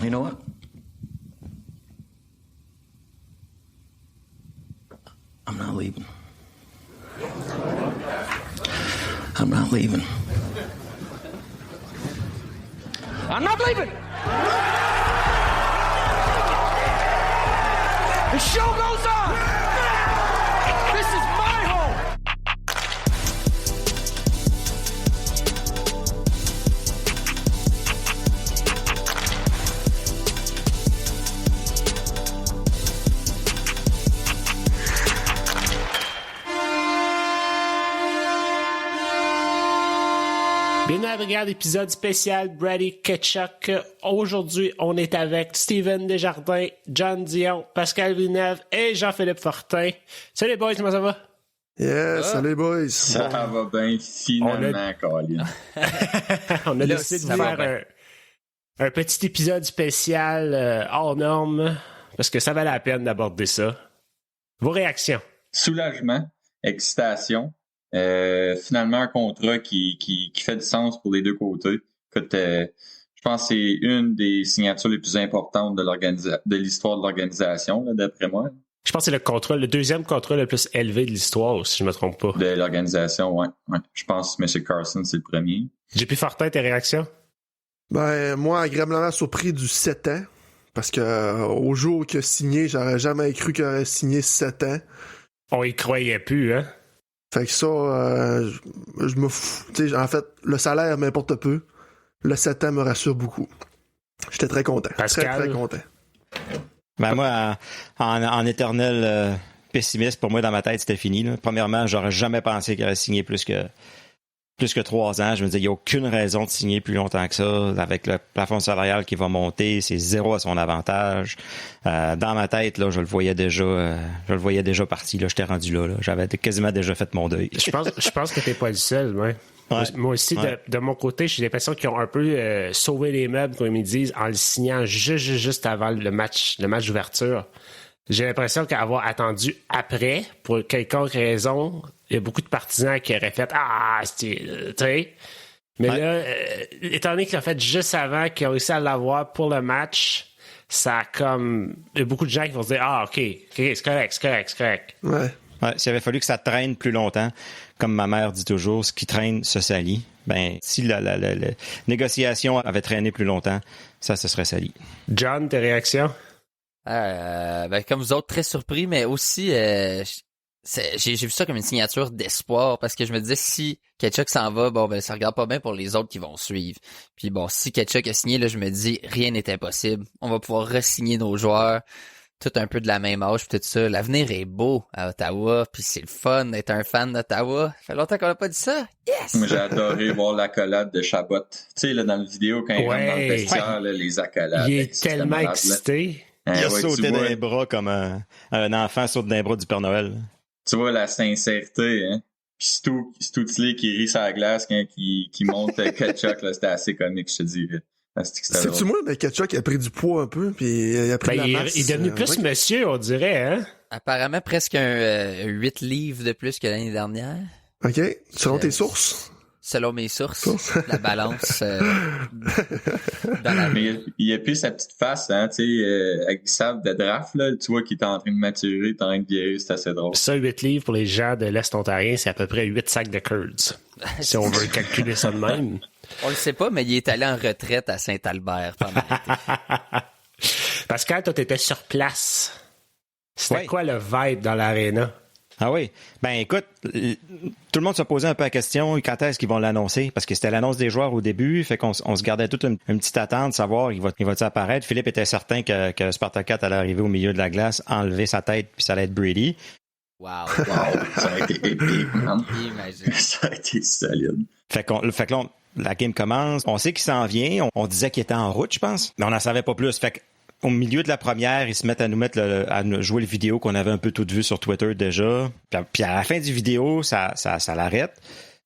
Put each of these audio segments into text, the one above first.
You know what? I'm not leaving. I'm not leaving. I'm not leaving! The show goes on! This is my home! Bienvenue à la Brigade, épisode spécial Brady Tkachuk. Aujourd'hui, on est avec Steven Desjardins, John Dion, Pascal Villeneuve et Jean-Philippe Fortin. Salut les boys, comment ça va? Yes, salut boys. Ça va bien, finalement, Colin. On a décidé de faire un petit épisode spécial hors norme parce que ça valait la peine d'aborder ça. Vos réactions? Soulagement, excitation. Finalement, un contrat qui fait du sens pour les deux côtés. Écoute, je pense que c'est une des signatures les plus importantes de l'histoire de l'organisation, là, d'après moi. Je pense que c'est le deuxième contrat le plus élevé de l'histoire, si je ne me trompe pas. De l'organisation, ouais. Je pense que M. Carson, c'est le premier. JP Fortin, tes réactions? Ben, moi, agréablement surpris du 7 ans. Parce que au jour qu'il a signé, j'aurais jamais cru qu'il aurait signé 7 ans. On y croyait plus, hein? Fait que ça, je me fous. Tu sais, en fait, le salaire m'importe peu. Le 7 ans me rassure beaucoup. J'étais très content. Pascal? Très content. Ben moi, en éternel pessimiste, pour moi, dans ma tête, c'était fini. Là. Premièrement, j'aurais jamais pensé qu'il aurait signé plus que 3 ans. Je me disais, il n'y a aucune raison de signer plus longtemps que ça. Avec le plafond salarial qui va monter, c'est 0 à son avantage. Dans ma tête, là, je le voyais déjà parti. Là, j'étais rendu là. J'avais quasiment déjà fait mon deuil. Je pense que t'es pas le seul, ouais. Ouais. Moi aussi, ouais. de mon côté, j'ai l'impression qu'ils ont un peu sauvé les meubles, comme ils disent, en le signant juste avant le match d'ouverture. J'ai l'impression qu'avoir attendu après, pour quelconque raison, il y a beaucoup de partisans qui auraient fait « Ah, tu sais ». Mais ouais. là, étant donné qu'ils l'ont fait juste avant, qu'ils ont réussi à l'avoir pour le match, ça a comme... Il y a beaucoup de gens qui vont se dire « Ah, OK, c'est correct. » Ouais. Ouais, s'il avait fallu que ça traîne plus longtemps, comme ma mère dit toujours, ce qui traîne se salit. Ben, si la négociation avait traîné plus longtemps, ça se serait sali. John, tes réactions? Ben, comme vous autres, très surpris, mais aussi, j'ai vu ça comme une signature d'espoir parce que je me disais, si Tkachuk s'en va, bon, ben, ça regarde pas bien pour les autres qui vont suivre. Puis bon, si Tkachuk a signé, là, je me dis, rien n'est impossible. On va pouvoir re-signer nos joueurs, tout un peu de la même âge, puis tout ça. L'avenir est beau à Ottawa, puis c'est le fun d'être un fan d'Ottawa. Ça fait longtemps qu'on n'a pas dit ça. Yes! Moi, j'ai adoré voir l'accolade de Chabot. Tu sais, là, dans la vidéo, quand il rentre dans le vestiaire, là, les accolades. Il est tellement excité. Il a sauté dans les bras comme un enfant saute dans les bras du Père Noël. Tu vois la sincérité, hein? Puis Stoutzley qui rit sur la glace quand qui monte Tkachuk, là, c'était assez comique, je te dis. C'est-tu moi, mais Tkachuk a pris du poids un peu, puis il a pris de la masse. Il est devenu plus monsieur, on dirait, hein? Apparemment, presque un 8 livres de plus que l'année dernière. OK. Selon tes sources? Selon mes sources, la balance dans la... Mais il a plus sa petite face, hein, tu sais, avec le sable de draft, là, tu vois qu'il est en train de maturer, il est en train de vieillir, c'est assez drôle. Ça, 8 livres pour les gens de l'Est ontarien, c'est à peu près 8 sacs de curds. Si on veut calculer ça de même. On le sait pas, mais il est allé en retraite à Saint-Albert pendant l'été. Pascal, toi, t'étais sur place. C'était quoi le vibe dans l'aréna? Ah oui. Ben écoute, tout le monde se posait un peu la question quand est-ce qu'ils vont l'annoncer, parce que c'était l'annonce des joueurs au début, fait qu'on se gardait toute une petite attente de savoir il va-t-il apparaître. Philippe était certain que Spartakat allait arriver au milieu de la glace, enlever sa tête, puis ça allait être Brady. Wow. Ça a été épique, man. Imagine. Ça a été solide. Fait que là, la game commence, on sait qu'il s'en vient, on disait qu'il était en route, je pense, mais on n'en savait pas plus. Fait que au milieu de la première, ils se mettent à nous mettre à jouer le vidéo qu'on avait un peu toutes vues sur Twitter déjà. Puis à la fin du vidéo, ça l'arrête.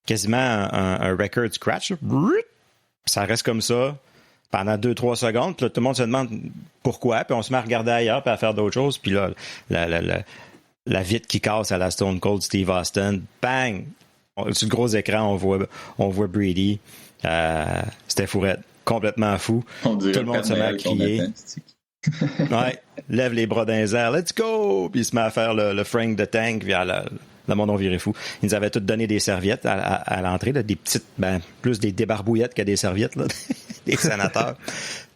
Quasiment un record scratch. Ça reste comme ça pendant 2-3 secondes. Puis là, tout le monde se demande pourquoi. Puis on se met à regarder ailleurs puis à faire d'autres choses. Puis là, la vitre qui casse à la Stone Cold Steve Austin. Bang! Sur le gros écran, on voit Brady. C'était fourette. complètement fou. On dirait Tout le monde se met à crier. Ouais, lève les bras dans les airs, let's go! Puis il se met à faire le Frank de Tank, puis le monde on virait fou. Ils nous avaient tous donné des serviettes à l'entrée, là, des petites, plus des débarbouillettes que des serviettes, là, des sénateurs.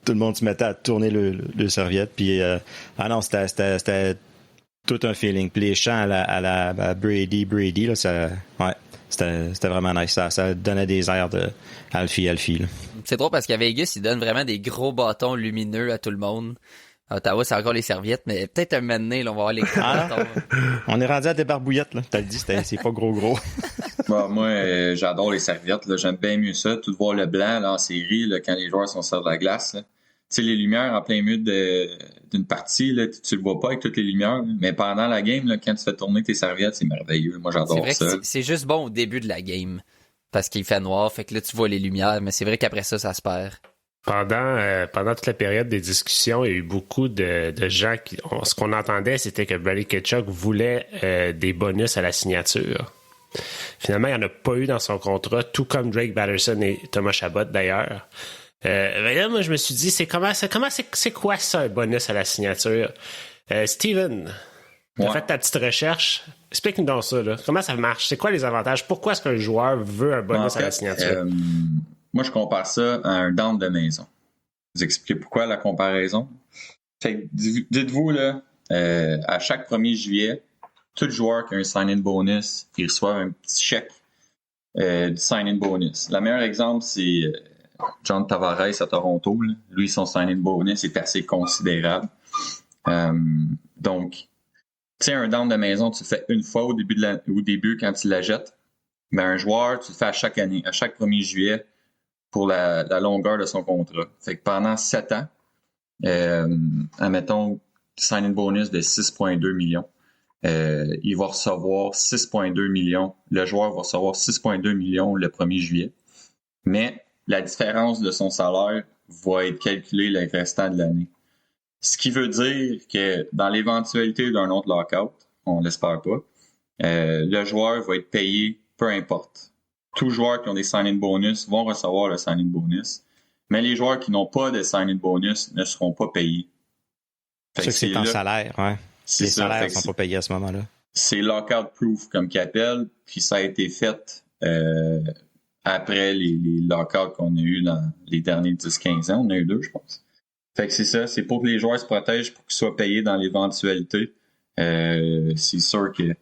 Tout le monde se mettait à tourner le serviette, puis non, c'était tout un feeling. Puis les chants à la Brady, là, c'était vraiment nice. Ça donnait des airs de Alfie, là. C'est drôle parce qu'à Vegas, ils donnent vraiment des gros bâtons lumineux à tout le monde. À Ottawa, c'est encore les serviettes, mais peut-être un moment donné, là, on va avoir les gros bâtons. On est rendu à des barbouillettes, là. T'as le dit, c'est pas gros. Bon, moi, j'adore les serviettes, là. J'aime bien mieux ça. Tout voir le blanc, là, en série, là, quand les joueurs sont sur la glace, là. Tu sais, les lumières en plein milieu d'une partie, là, tu le vois pas avec toutes les lumières, là. Mais pendant la game, là, quand tu fais tourner tes serviettes, c'est merveilleux. Moi, j'adore ça. C'est juste bon au début de la game. Parce qu'il fait noir, fait que là, tu vois les lumières, mais c'est vrai qu'après ça se perd. Pendant toute la période des discussions, il y a eu beaucoup de gens ce qu'on entendait, c'était que Brady Tkachuk voulait des bonus à la signature. Finalement, il n'y en a pas eu dans son contrat, tout comme Drake Batterson et Thomas Chabot d'ailleurs. Mais là, moi, je me suis dit, c'est quoi ça, un bonus à la signature? Steven, t'as fait ta petite recherche. Explique-nous donc ça, là. Comment ça marche? C'est quoi les avantages? Pourquoi est-ce qu'un joueur veut un bonus à la signature? Moi, je compare ça à un down de maison. Vous expliquez pourquoi la comparaison? Fait que, dites-vous, là, à chaque 1er juillet, tout joueur qui a un sign-in bonus, il reçoit un petit chèque du sign-in bonus. Le meilleur exemple, c'est John Tavares à Toronto. Là. Lui, son sign-in bonus est assez considérable. Donc, tu sais, un down de maison, tu le fais une fois au début quand tu la jettes. Mais un joueur, tu le fais à chaque année, à chaque 1er juillet pour la longueur de son contrat. Fait que pendant 7 ans, admettons, sign-in bonus de 6,2 millions. Il va recevoir 6,2 millions. Le joueur va recevoir 6,2 millions le 1er juillet. Mais la différence de son salaire va être calculée le restant de l'année. Ce qui veut dire que dans l'éventualité d'un autre lockout, on l'espère pas, le joueur va être payé peu importe. Tous les joueurs qui ont des sign-in bonus vont recevoir le sign-in bonus, mais les joueurs qui n'ont pas de sign-in bonus ne seront pas payés. C'est en salaire, ouais. Les salaires ne sont pas payés à ce moment-là. C'est lockout-proof, comme qu'ils appellent, puis ça a été fait après les lockouts qu'on a eu dans les derniers 10-15 ans. On a eu 2, je pense. Fait que c'est ça, c'est pour que les joueurs se protègent, pour qu'ils soient payés dans l'éventualité. C'est sûr que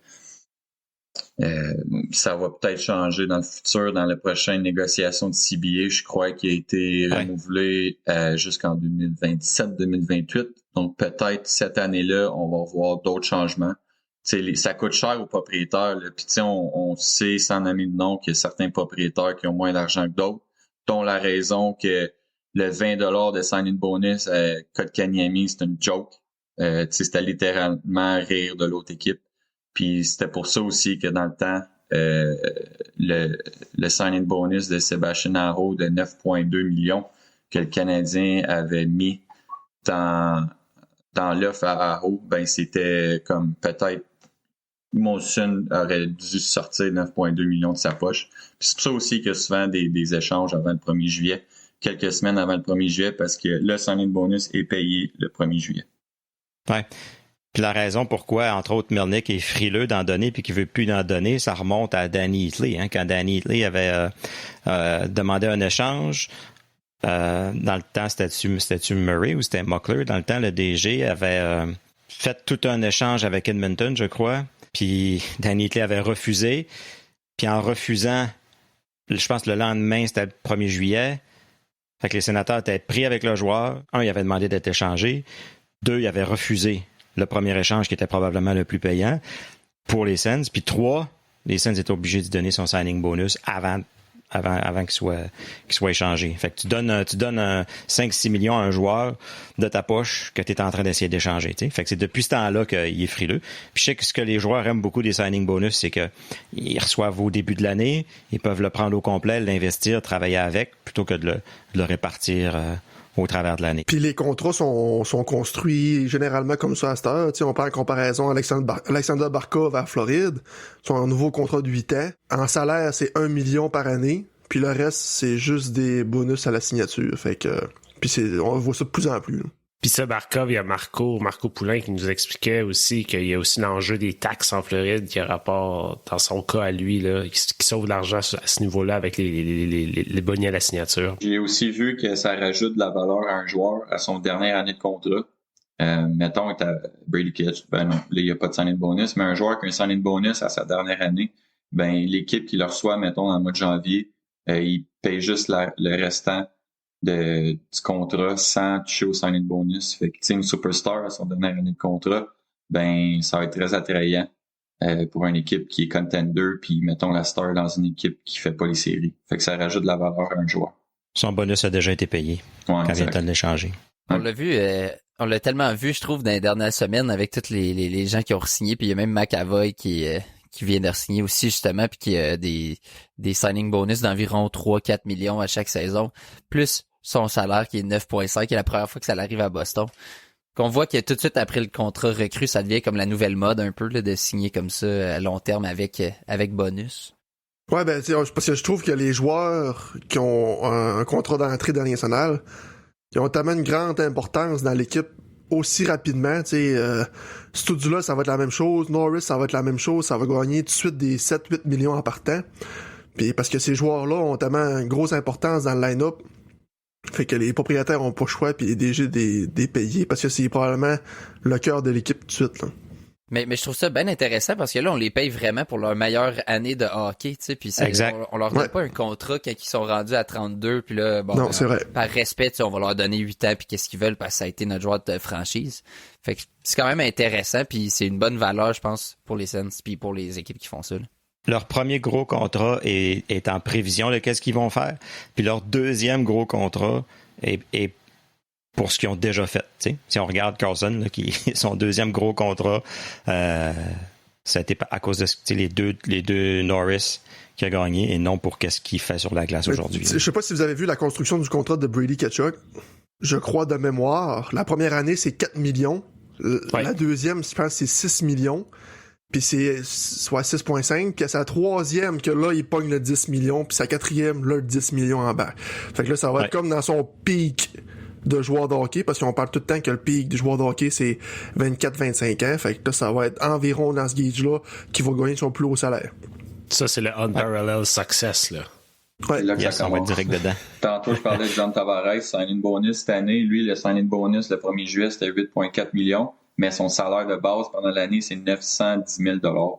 ça va peut-être changer dans le futur, dans la prochaine négociation de CBA. Je crois qu'il a été renouvelé jusqu'en 2027-2028. Donc peut-être cette année-là, on va voir d'autres changements. Ça coûte cher aux propriétaires. Puis on sait, sans nommer de nom, qu'il y a certains propriétaires qui ont moins d'argent que d'autres, dont la raison que le 20$ de sign-in bonus à Kotkaniemi, c'est une joke. C'était littéralement rire de l'autre équipe. Puis c'était pour ça aussi que dans le temps, le sign-in bonus de Sébastien Aho de 9,2 millions que le Canadien avait mis dans l'offre à Aho, ben c'était comme peut-être Molson aurait dû sortir 9,2 millions de sa poche. Puis c'est pour ça aussi que souvent des échanges avant le 1er juillet, quelques semaines avant le 1er juillet, parce que le sign-in bonus est payé le 1er juillet. Ouais. Puis la raison pourquoi, entre autres, Melnyk est frileux d'en donner puis qu'il veut plus d'en donner, ça remonte à Danny Heatley. Hein, quand Danny Heatley avait demandé un échange, dans le temps, c'était-tu Murray ou c'était Muckler? Dans le temps, le DG avait fait tout un échange avec Edmonton, je crois. Puis Danny Heatley avait refusé. Puis en refusant, je pense que le lendemain, c'était le 1er juillet. Fait que les sénateurs étaient pris avec le joueur. 1, il avait demandé d'être échangé. 2, il avait refusé le premier échange qui était probablement le plus payant pour les Sens. Puis 3, les Sens étaient obligés de donner son signing bonus avant qu'il soit échangé. Fait que tu donnes 5-6 millions à un joueur de ta poche que tu es en train d'essayer d'échanger. T'sais. Fait que c'est depuis ce temps-là qu'il est frileux. Puis je sais que ce que les joueurs aiment beaucoup des signing bonus, c'est qu'ils reçoivent au début de l'année, ils peuvent le prendre au complet, l'investir, travailler avec, plutôt que de le répartir au travers de l'année. Puis les contrats sont construits généralement comme ça à cette heure. On prend en comparaison Alexander Barkov à Floride, son nouveau contrat de 8 ans. En salaire, c'est 1 million par année, puis le reste, c'est juste des bonus à la signature. Fait que, puis on voit ça de plus en plus. Là. Puis ça, Barkov, il y a Marco Poulain qui nous expliquait aussi qu'il y a aussi l'enjeu des taxes en Floride qui a rapport, dans son cas à lui, là, qui sauve de l'argent à ce niveau-là avec les bonnets à la signature. J'ai aussi vu que ça rajoute de la valeur à un joueur à son dernière année de contrat. Mettons, t'as Brady Ketch, ben non, là, il n'y a pas de signing bonus, mais un joueur qui a un signing bonus à sa dernière année, ben l'équipe qui le reçoit, mettons, dans le mois de janvier, il paye juste le restant du contrat sans toucher au signing bonus. Fait que, tu sais, une superstar à son dernière année de contrat, ben, ça va être très attrayant pour une équipe qui est contender, puis mettons la star dans une équipe qui fait pas les séries. Fait que ça rajoute de la valeur à un joueur. Son bonus a déjà été payé quand il vient de l'échanger. On l'a vu, on l'a tellement vu, je trouve, dans les dernières semaines avec tous les gens qui ont re-signé, puis il y a même McAvoy qui vient de re-signer aussi, justement, puis qui a des signing bonus d'environ 3-4 millions à chaque saison, plus son salaire qui est 9,5, et la première fois que ça arrive à Boston. Qu'on voit que tout de suite après le contrat recru, ça devient comme la nouvelle mode un peu là, de signer comme ça à long terme avec bonus. Ouais, ben, parce que je trouve que les joueurs qui ont un contrat d'entrée dans la nationale, qui ont tellement une grande importance dans l'équipe aussi rapidement, tu sais, Studula, ça va être la même chose, Norris, ça va être la même chose, ça va gagner tout de suite des 7-8 millions en partant. Puis parce que ces joueurs-là ont tellement une grosse importance dans le line-up, fait que les propriétaires ont pas le choix, puis les DG des payer, parce que c'est probablement le cœur de l'équipe tout de suite, là. Mais je trouve ça bien intéressant parce que là, on les paye vraiment pour leur meilleure année de hockey, tu sais, puis on leur donne pas un contrat quand ils sont rendus à 32, puis là, bon, non, c'est vrai. Par respect, on va leur donner 8 ans, puis qu'est-ce qu'ils veulent, parce que ça a été notre joueur de franchise. Fait que c'est quand même intéressant, puis c'est une bonne valeur, je pense, pour les Sens, puis pour les équipes qui font ça, là. Leur premier gros contrat est en prévision de qu'est-ce qu'ils vont faire, puis leur deuxième gros contrat est pour ce qu'ils ont déjà fait. T'sais. Si on regarde Carlson, là, qui son deuxième gros contrat, ça a été à cause de les deux Norris qui a gagné et non pour qu'est-ce qu'il fait sur la glace aujourd'hui. Je sais pas si vous avez vu la construction du contrat de Brady Tkachuk. Je crois de mémoire. La première année, c'est 4 millions. La deuxième, je pense, c'est 6 millions. Puis c'est soit 6,5. Puis c'est la troisième que là, il pogne le 10 millions. Puis sa quatrième, là, le 10 millions en bas. Fait que là, ça va être comme dans son pic de joueurs de hockey, parce qu'on parle tout le temps que le pic des joueurs de hockey, c'est 24-25 ans. Fait que là, ça va être environ dans ce gauge-là qui va gagner son plus haut salaire. Ça, c'est le unparalleled success, là. Ouais. Là que Yes, ça on va être direct dedans. Tantôt, je parlais de John Tavares, signing bonus cette année. Lui, le signing bonus, le 1er juillet, c'était 8,4 millions, mais son salaire de base pendant l'année, c'est 910 000 $.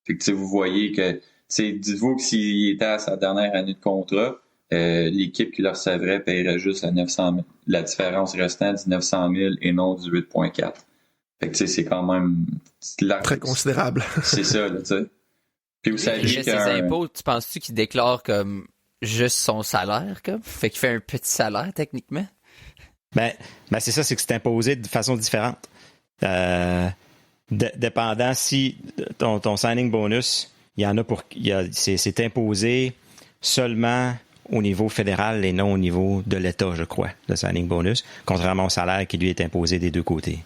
Fait que, vous voyez que, dites-vous que s'il était à sa dernière année de contrat, l'équipe qui le recevrait paierait juste à 900 000. La différence restant du 900 000 et non du 8,4. Fait que, c'est quand même très considérable. C'est ça, là, tu sais. Puis vous saviez ses impôts, tu penses-tu qu'il déclare comme juste son salaire, comme? Fait qu'il fait un petit salaire, techniquement? Ben c'est ça, c'est que c'est imposé de façon différente. Dépendant si ton signing bonus, il y en a c'est imposé seulement au niveau fédéral et non au niveau de l'État, je crois, le signing bonus, contrairement au salaire qui lui est imposé des deux côtés.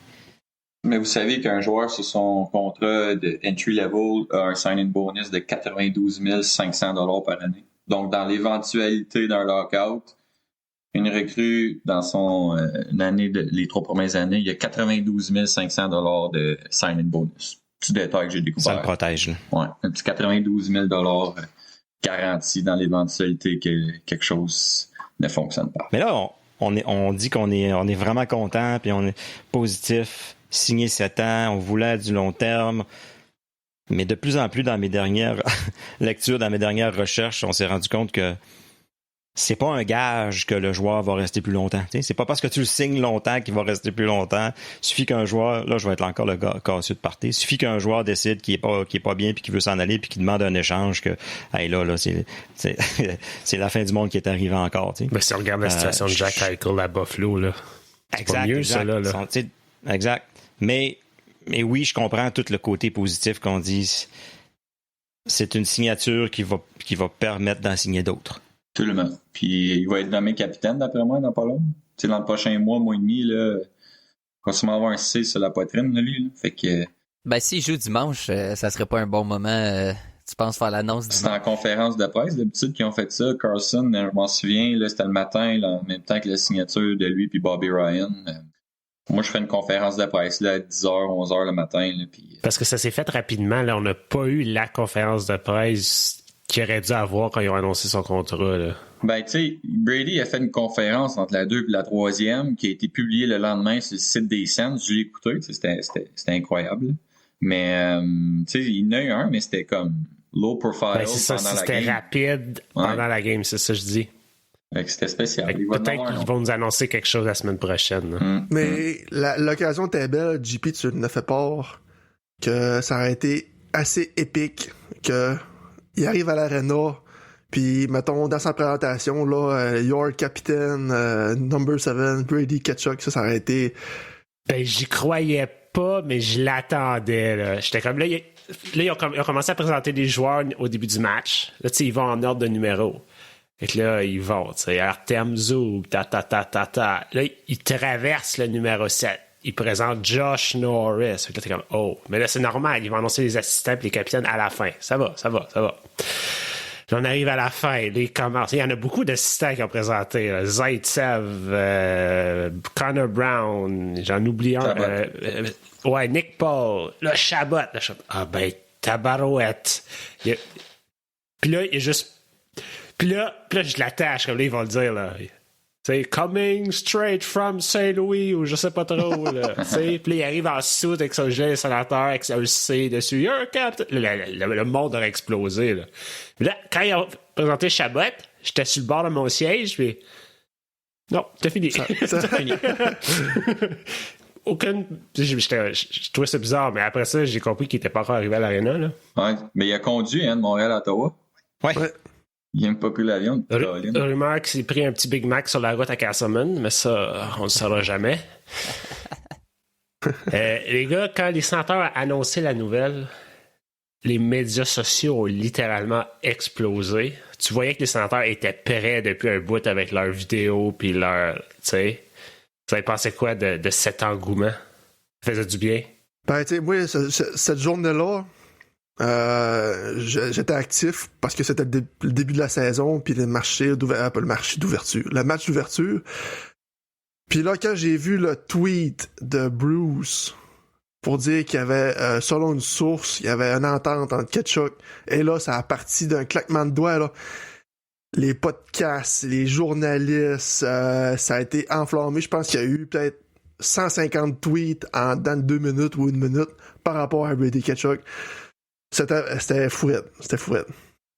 Mais vous savez qu'un joueur sur son contrat de entry level a un signing bonus de 92 500 $ par année. Donc, dans l'éventualité d'un lockout, une recrue dans son année les 3 premières années, il y a 92 500 $ de signing bonus. Petit détail que j'ai découvert. Ça le protège, là. Ouais, un petit 92 000 $ garanti dans l'éventualité que quelque chose ne fonctionne pas. Mais là, on dit qu'on est vraiment content, puis on est positif. Signé 7 ans, on voulait du long terme. Mais de plus en plus, dans mes dernières lectures, dans mes dernières recherches, on s'est rendu compte que c'est pas un gage que le joueur va rester plus longtemps. T'sais, c'est pas parce que tu le signes longtemps qu'il va rester plus longtemps. Suffit qu'un joueur, là je vais être encore le gars casseux de partir, suffit qu'un joueur décide qu'il est pas bien puis qu'il veut s'en aller puis qu'il demande un échange que hey, là c'est la fin du monde qui est arrivé encore. T'sais. Ben, si on regarde la situation de Jack Eichel à Buffalo, là, c'est pas mieux ça là. Exact. Mais oui, je comprends tout le côté positif qu'on dit. C'est une signature qui va permettre d'en signer d'autres. Absolument. Puis il va être nommé capitaine, d'après moi, dans pas long. Tu sais, dans le prochain mois et demi, là, il va sûrement avoir un C sur la poitrine, là, lui. Là. Fait que... Ben, s'il joue dimanche, ça serait pas un bon moment. tu penses faire l'annonce C'est en conférence de presse, d'habitude, qu'ils ont fait ça. Carson, je m'en souviens, là, c'était le matin, là, en même temps que la signature de lui puis Bobby Ryan. Moi, je ferais une conférence de presse là, à 10h, 11h le matin. Là, puis... Parce que ça s'est fait rapidement. Là, on n'a pas eu la conférence de presse qu'il aurait dû avoir quand ils ont annoncé son contrat. Là. Ben, tu sais, Brady a fait une conférence entre la 2 et la 3e qui a été publiée le lendemain sur le site des Saints. Je l'ai écouté, c'était incroyable. Mais, tu sais, il y en a eu un, mais c'était comme low profile c'est ça, pendant la c'était game. rapide pendant la game, c'est ça que je dis. Fait que c'était spécial. Peut-être qu'ils vont nous annoncer quelque chose la semaine prochaine. Mais l'occasion était belle, JP, tu ne fais part que ça aurait été assez épique qu'il arrive à l'arena, puis mettons dans sa présentation, là, Your Captain, Number 7, Brady Tkachuk, ça aurait été... Ben, j'y croyais pas, mais je l'attendais. Là. J'étais comme là, ils ont commencé à présenter des joueurs au début du match. Là, tu sais, ils vont en ordre de numéro. Fait que là, ils vont, tu sais, Artem Zub, ta. Là, ils traversent le numéro 7. Ils présentent Josh Norris. Fait que là, t'es comme, oh. Mais là, c'est normal. Ils vont annoncer les assistants et les capitaines à la fin. Ça va. Là, on arrive à la fin. Les commencent. Il y en a beaucoup d'assistants qui ont présenté. Zaitsev, Connor Brown, j'en oublie un. Nick Paul. Là, Chabot. Ah ben, tabarouette. Puis là, il y a juste... Puis là, je l'attache, comme là, ils vont le dire, là. C'est coming straight from Saint-Louis, ou je sais pas trop, là. Puis là, il arrive en soute avec son gilet sénateur, avec un C dessus. You're a captain. Le monde aurait explosé, là. Puis là, quand ils ont présenté Chabot, j'étais sur le bord de mon siège, puis. Non, t'as fini. T'as fini. Aucune. Je trouvais ça bizarre, mais après ça, j'ai compris qu'il était pas encore arrivé à l'aréna, là. Ouais, mais il a conduit, de Montréal à Ottawa. Ouais. Il n'aime pas pris l'avion. Rumeur qu'il s'est pris un petit Big Mac sur la route à Castleman, mais ça, on ne le saura jamais. Les gars, quand les sénateurs ont annoncé la nouvelle, les médias sociaux ont littéralement explosé. Tu voyais que les sénateurs étaient prêts depuis un bout avec leurs vidéos puis leur... Tu sais, vous avez pensé quoi de cet engouement? Ça faisait du bien? Ben, tu sais, moi, cette journée-là, j'étais actif parce que c'était le début de la saison, puis le match d'ouverture. Puis là, quand j'ai vu le tweet de Bruce pour dire qu'il y avait, selon une source, il y avait une entente entre Tkachuk, et là, ça a parti d'un claquement de doigts, là. Les podcasts, les journalistes, ça a été enflammé. Je pense qu'il y a eu peut-être 150 tweets dans 2 minutes ou 1 minute par rapport à Brady Tkachuk. C'était fouette.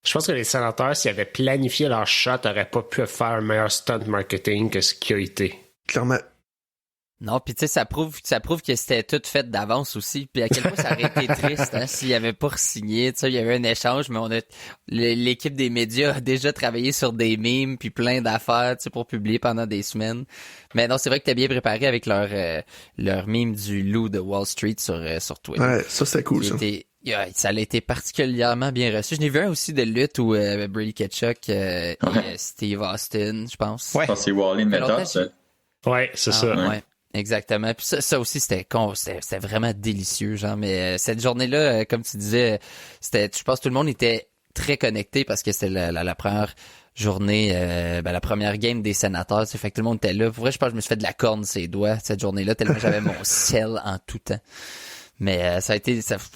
Je pense que les sénateurs, s'ils avaient planifié leur shot, n'auraient pas pu faire un meilleur stunt marketing que ce qui a été. Clairement. Non, puis tu sais, ça prouve que c'était tout fait d'avance aussi. Puis à quel point ça aurait été triste s'il n'y avait pas re-signé. Tu sais, il y avait un échange, mais l'équipe des médias a déjà travaillé sur des memes puis plein d'affaires, tu sais, pour publier pendant des semaines. Mais non, c'est vrai que t'es bien préparé avec leur meme du loup de Wall Street sur Twitter. Ouais, ça c'était cool, ça. Ça a été particulièrement bien reçu. Je n'ai vu un aussi de lutte où Brady Tkachuk et Steve Austin, je pense. Ouais. Je pense que c'est Wally Method, ça. Ouais, c'est ça. Ouais. Exactement. Puis ça aussi, c'était vraiment délicieux, genre. Mais cette journée-là, comme tu disais, je pense que tout le monde était très connecté parce que c'était la première journée, la première game des sénateurs. Fait que tout le monde était là. Pour vrai, je pense que je me suis fait de la corne ses doigts cette journée-là, tellement j'avais mon sel en tout temps. Mais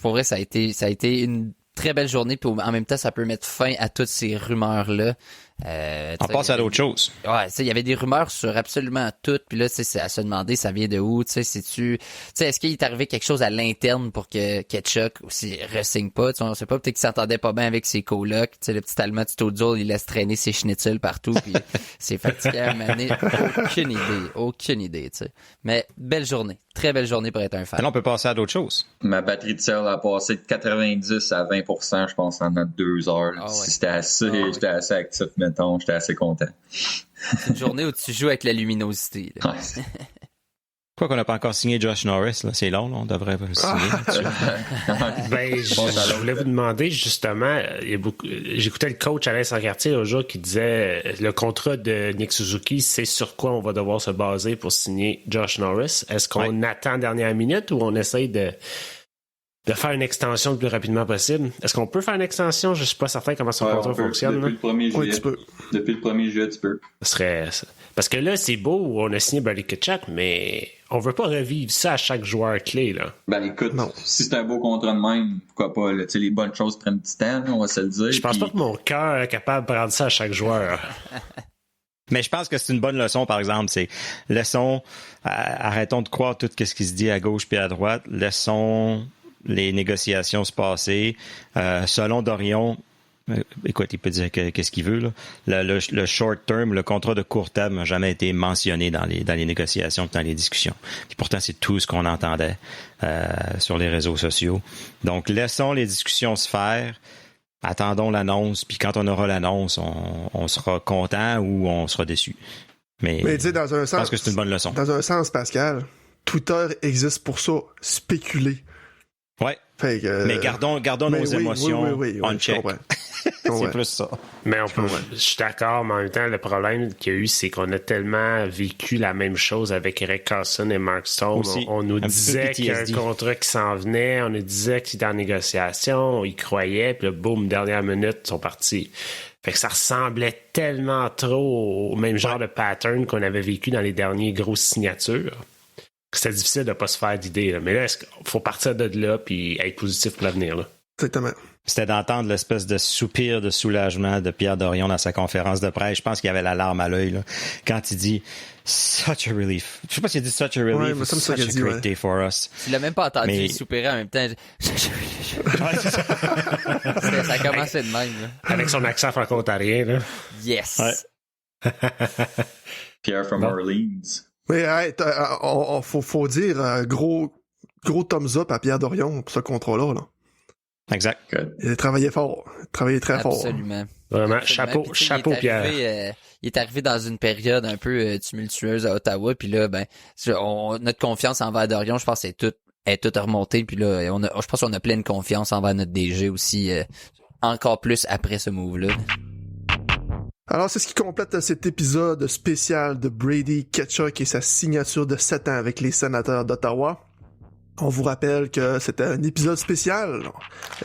pour vrai, ça a été une très belle journée. Puis en même temps, ça peut mettre fin à toutes ces rumeurs-là. On passe à d'autres choses. Ouais, il y avait des rumeurs sur absolument tout, puis là, c'est à se demander ça vient de où, est-ce qu'il est arrivé quelque chose à l'interne pour que Tkachuk aussi re-signe pas, on sait pas, peut-être qu'il s'entendait pas bien avec ses colocs, le petit Allemand Stodzel, il laisse traîner ses schnitzels partout, puis c'est fatiguant, mais aucune idée, tu sais. Mais belle journée, très belle journée pour être un fan. Là, on peut passer à d'autres choses. Ma batterie de sel a passé de 90 à 20%, je pense, en 2 heures. Ah ouais. J'étais assez actif, mettons, j'étais assez content. Une journée où tu joues avec la luminosité. Là. Ouais. Quoi qu'on n'a pas encore signé Josh Norris, là, c'est long, là, on devrait signer. Je voulais vous demander justement, j'écoutais le coach Alain Sancartier l'autre jour qui disait le contrat de Nick Suzuki, c'est sur quoi on va devoir se baser pour signer Josh Norris. Est-ce qu'on attend dernière minute ou on essaye de... de faire une extension le plus rapidement possible. Est-ce qu'on peut faire une extension? Je suis pas certain comment son contrat fonctionne. Depuis le 1er juillet. Oui, tu peux. Depuis le 1er juillet, tu peux. Parce que là, c'est beau, on a signé Brady Tkachuk, mais on veut pas revivre ça à chaque joueur clé, là. Ben écoute, Non. si c'est un beau contrat de même, pourquoi pas? Là, les bonnes choses prennent du temps, on va se le dire. Je pense pas que mon cœur est capable de prendre ça à chaque joueur. Mais je pense que c'est une bonne leçon, par exemple. C'est arrêtons de croire tout ce qui se dit à gauche puis à droite. Laissons les négociations se passer. Selon Dorion, écoute, il peut dire qu'est-ce qu'il veut, là. Le short term, le contrat de court terme n'a jamais été mentionné dans les négociations, dans les discussions. Puis pourtant, c'est tout ce qu'on entendait sur les réseaux sociaux. Donc, laissons les discussions se faire. Attendons l'annonce, puis quand on aura l'annonce, on sera content ou on sera déçu. Mais tu sais, dans un sens, je pense que c'est une bonne leçon. Dans un sens, Pascal, Twitter existe pour ça, spéculer. Ouais. Fait que, mais gardons nos émotions on check. C'est plus ça. Mais je suis d'accord, mais en même temps, le problème qu'il y a eu, c'est qu'on a tellement vécu la même chose avec Erik Karlsson et Mark Stone. On nous disait qu'il y a un contrat qui s'en venait, on nous disait qu'il était en négociation, on y croyait, puis là, boum, dernière minute, ils sont partis. Fait que ça ressemblait tellement trop au même genre de pattern qu'on avait vécu dans les dernières grosses signatures. C'était difficile de pas se faire d'idée. Là. Mais là, il faut partir de là puis être positif pour l'avenir. Là. Exactement. C'était d'entendre l'espèce de soupir de soulagement de Pierre Dorion dans sa conférence de presse. Je pense qu'il avait la larme à l'œil là, quand il dit « Such a relief ». Je sais pas s'il a dit « Such a relief » ou « Such a great day for us ». Tu l'as même pas entendu soupirer en même temps. Ça commençait de même. Là. Avec son accent franco-ontarien. Là. Yes! Ouais. Pierre from Orleans. Mais faut dire gros thumbs up à Pierre Dorion pour ce contrat-là. Là. Exact. Good. Il a travaillé fort. Il a travaillé très fort. Absolument. Vraiment, chapeau Pierre. Il est arrivé dans une période un peu tumultueuse à Ottawa, puis là, notre confiance envers Dorion, je pense, est toute remontée, puis là, je pense qu'on a pleine confiance envers notre DG aussi, encore plus après ce move-là. Alors, c'est ce qui complète cet épisode spécial de Brady Tkachuk et sa signature de 7 ans avec les Sénateurs d'Ottawa. On vous rappelle que c'était un épisode spécial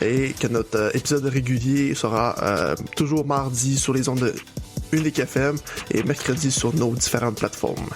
et que notre épisode régulier sera toujours mardi sur les ondes de Unique FM et mercredi sur nos différentes plateformes.